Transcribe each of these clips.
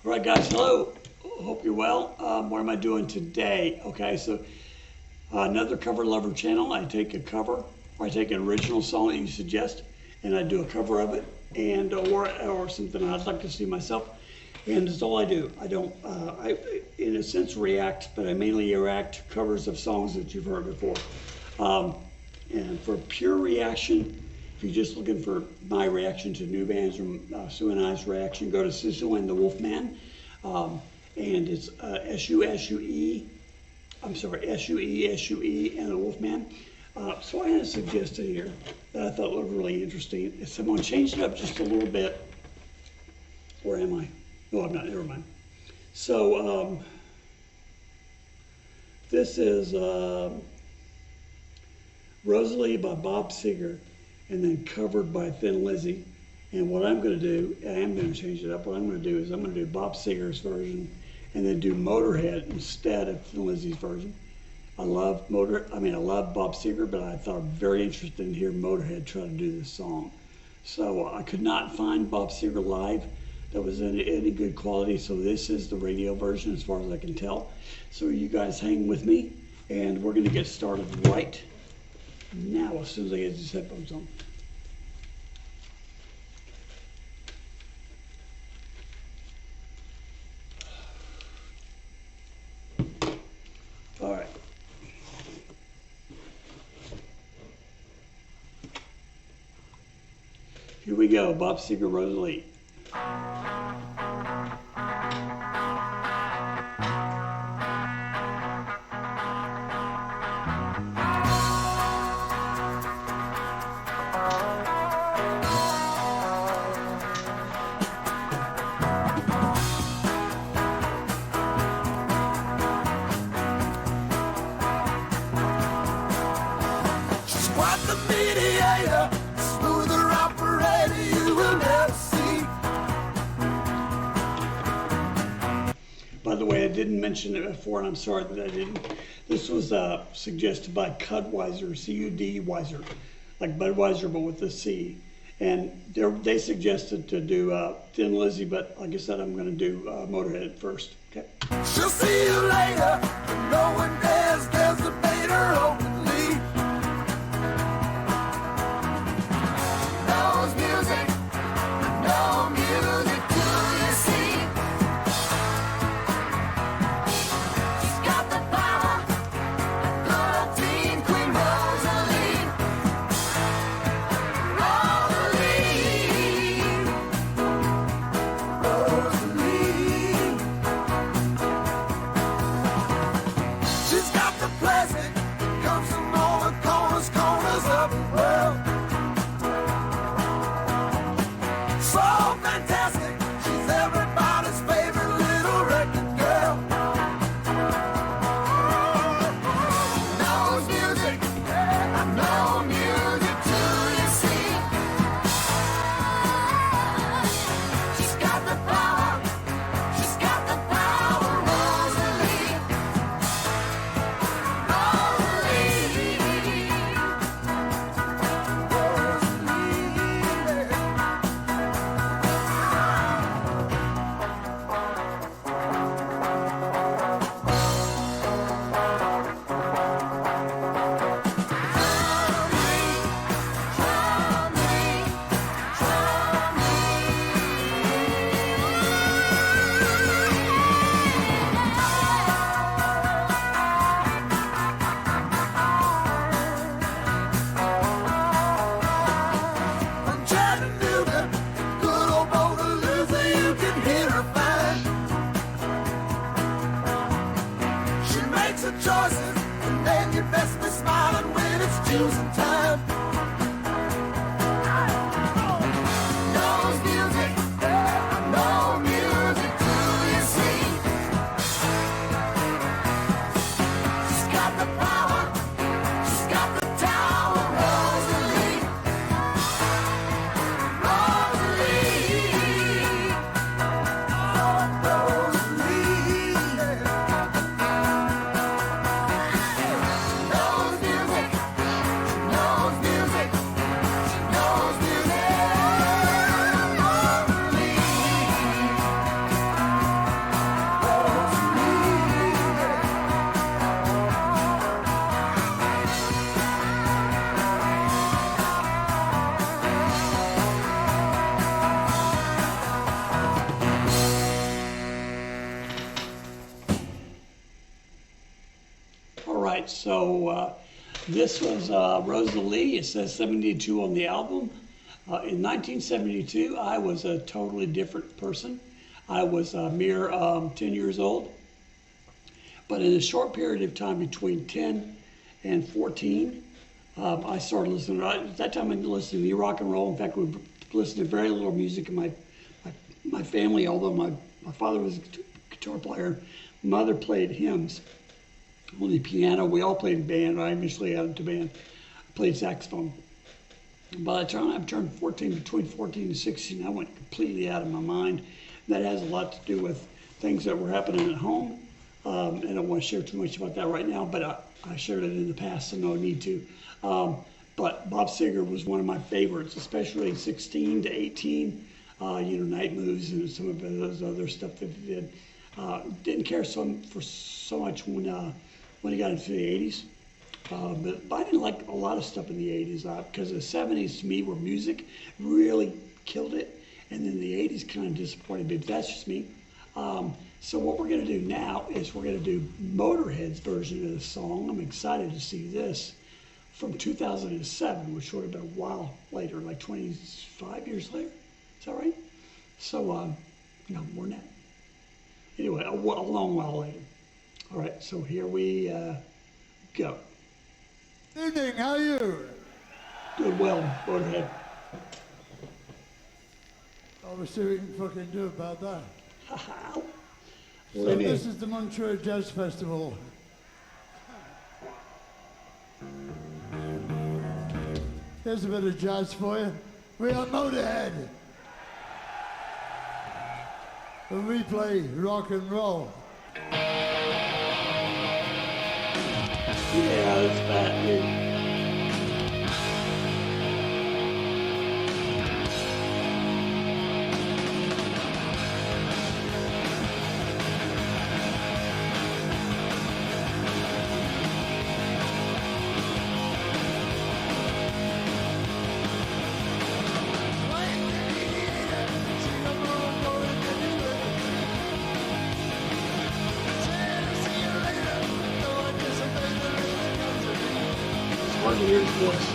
All right, guys, hello. Hope you're well. What am I doing today? Okay, so Another Cover Lover channel. I take a cover, or I take an original song that you suggest, and I do a cover of it, and or something I'd like to see myself. And that's all I do. I don't, in a sense, react, but I mainly react to covers of songs that you've heard before. And for pure reaction, if you're just looking for my reaction to new bands or Sue and I's reaction, go to Sue and the Wolfman. And it's S-U-E, S-U-E and the Wolfman. So I had a suggestion here that I thought looked really interesting. If someone changed it up just a little bit, where am I? No, I'm not, never mind. So this is Rosalee by Bob Seegar, and then covered by Thin Lizzy. And what I'm going to do, I am going to change it up. What I'm going to do is I'm going to do Bob Seegar's version, and then do Motorhead instead of Thin Lizzy's version. I love Bob Seegar, but I thought very interested in hearing Motorhead try to do this song. So I could not find Bob Seegar live that was in any good quality, so this is the radio version as far as I can tell. So you guys hang with me, and we're going to get started right now as soon as I get these headphones on. All right. Here we go, Bob Seegar, Rosalee. Quite the mediator, smoother operator you will never see. By the way, I didn't mention it before, and I'm sorry that I didn't. This was suggested by Cudweiser, C-U-D Weiser, like Budweiser, but with the C. And they suggested to do Thin Lizzy, but like I said, I'm going to do Motorhead first. Okay. She'll see you later, but no one dares debate her openly. Knows music, no music till you see. She's got the power, good teen Queen Rosalee. Rosalee. She's got the blessing, comes from all the corners of the world. So fantastic, she's everybody's favorite little record girl. Knows music, I know music till you see. She's got the power, Rosalee. From Chattanooga, good old Motorhead, you can hear her fine. She makes her choices, and then you best be smiling when it's choosing time. Knows music, I know music till you see. She's got the power, she's got the tower, Rosalee. Knows music, knows right, so this was Rosalee. It says 72 on the album. In 1972, I was a totally different person. I was a mere 10 years old. But in a short period of time between 10 and 14, I started listening. At that time, I listened to rock and roll. In fact, we listened to very little music in my family, although my father was a guitar player. Mother played hymns, only piano. We all played in band. I initially added to band. I played saxophone. By the time I turned 14, between 14 and 16, I went completely out of my mind. That has a lot to do with things that were happening at home. I don't want to share too much about that right now, but I shared it in the past, so no need to. But Bob Seegar was one of my favorites, especially 16 to 18, Night Moves and some of those other stuff that he did. Didn't care for so much when he got into the 80s. But I didn't like a lot of stuff in the 80s because the 70s to me were music, really killed it. And then the 80s kind of disappointed me, but that's just me. So what we're going to do now is we're going to do Motorhead's version of the song. I'm excited to see this from 2007, which would have been a while later, like 25 years later. Is that right? So, more than that. Anyway, a long while later. All right, so here we go. Evening, how are you? Good, well, Motorhead. I will see what we can fucking do about that. Well, This is the Montreal Jazz Festival. Here's a bit of jazz for you. We are Motorhead. And we play rock and roll. Yeah, that's bad, dude. Hard to hear his voice.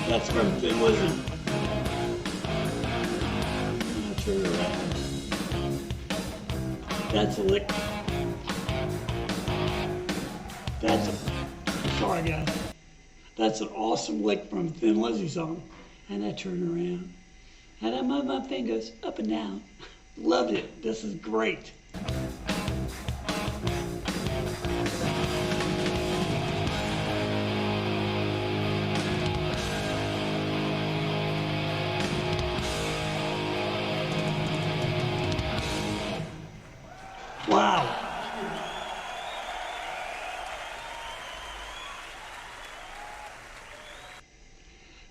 That's from Thin Lizzy. I'm not sure that's a lick. Sorry guys. That's an awesome lick from Thin Lizzy song. And I turn around. And I move my fingers up and down. Loved it. This is great. Wow.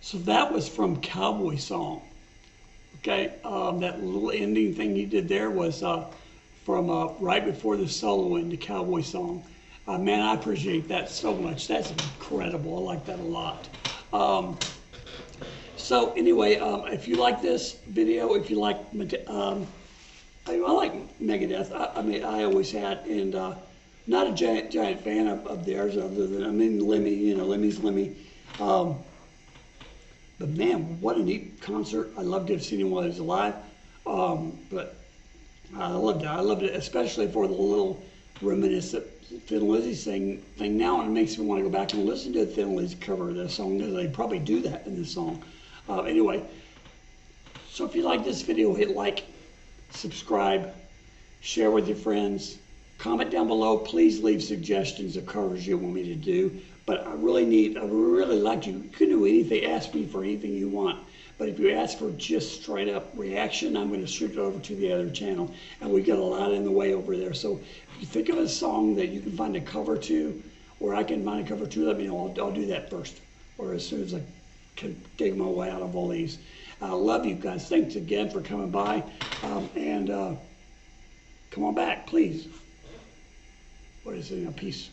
So that was from Cowboy Song. Okay, that little ending thing he did there was from right before the solo into Cowboy Song. Man, I appreciate that so much. That's incredible. I like that a lot. So anyway, if you like this video, if you like, I like Megadeth. I mean, I always had, and not a giant fan of theirs, other than, I mean, Lemmy, you know, Lemmy's Lemmy. But man, what a neat concert. I loved to have seen him while he was alive. But I loved it. I loved it, especially for the little reminiscent Thin Lizzy thing now, and it makes me want to go back and listen to the Thin Lizzy cover of this song, because they probably do that in this song. Anyway, so if you like this video, hit like, subscribe, share with your friends, comment down below. Please leave suggestions of covers you want me to do. But I really like you can do anything, ask me for anything you want. But if you ask for just straight up reaction, I'm going to shoot it over to the other channel. And we got a lot in the way over there. So if you think of a song that you can find a cover to, or I can find a cover to, let me know. I'll do that first, or as soon as I can dig my way out of all these. I love you guys. Thanks again for coming by. And come on back, please. What is it? Peace.